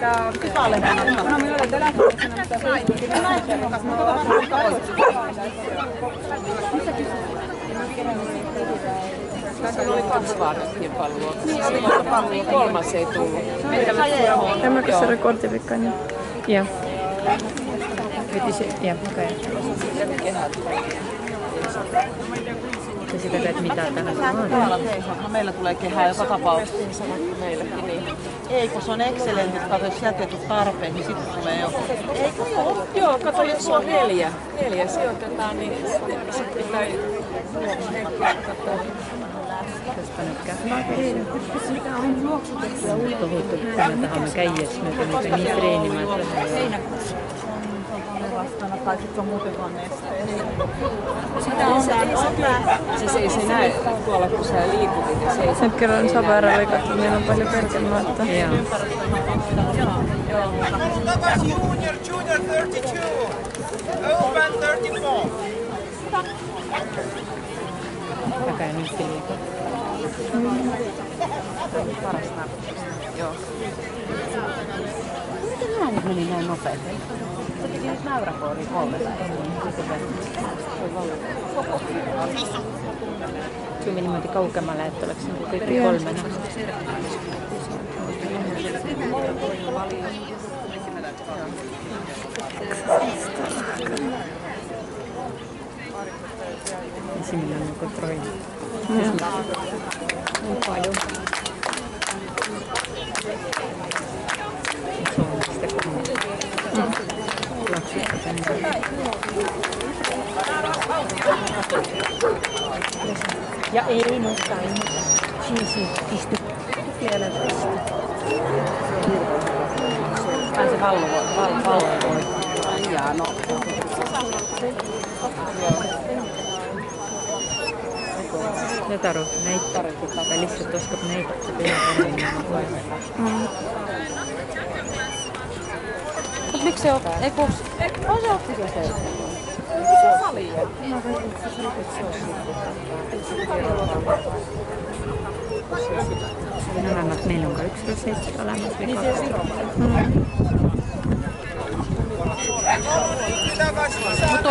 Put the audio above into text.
No minulla on telefonissa, mutta tässä oli 2 vaatepalvelua. Kolmas ei tullut. Tämäkö se rekordivikka? Joo. Veti se, joo, okei. Ja sitä teet mitä tähän? Meillä tulee kehää joka tapauksessa. Meilläkin niin. Ei, kun se on Excelentit, kato, jos jätetut tarpeet, niin sitten tulee jo. Eikö ole? Joo, kato, jos on 4 sijoitetaan, niin sitten pitää katsoa. Tästä nyt käy. Sitä on juoksutettu ja ulkohuuttu, kun me tahamme käijäs, me teemme niin treenimään. Tai sitten on muuten vaan nesteessä. Sitä on se ei se näe tuolla, kun sä liikutit ja se ei Nyt kerran Savaralla katsoin, meillä on paljon perkelmatta. Junior 32. Open 34. Takaa ja nyt liikaa. paras narkotus. Joo. Miten nämä nyt meni näin nopeasti? Se teki nyt näyräkoodin 3. Se meni muuten kauemmalle, että oliko se kaikki 3. Sillä on joku troi. On paljon. Se on sitä kohdalla. Lapsista tänne. Ja ei nosta, ei nosta. Siis istu. Vielä istu. Se valvoi. Jaa, no. Ne taru, näitä välissä tuossa näitä Mut miksi se on? Eiku, on se ottiko se? Se on salia. Meillä on 1 rosetti olemassa. Niin se Mitä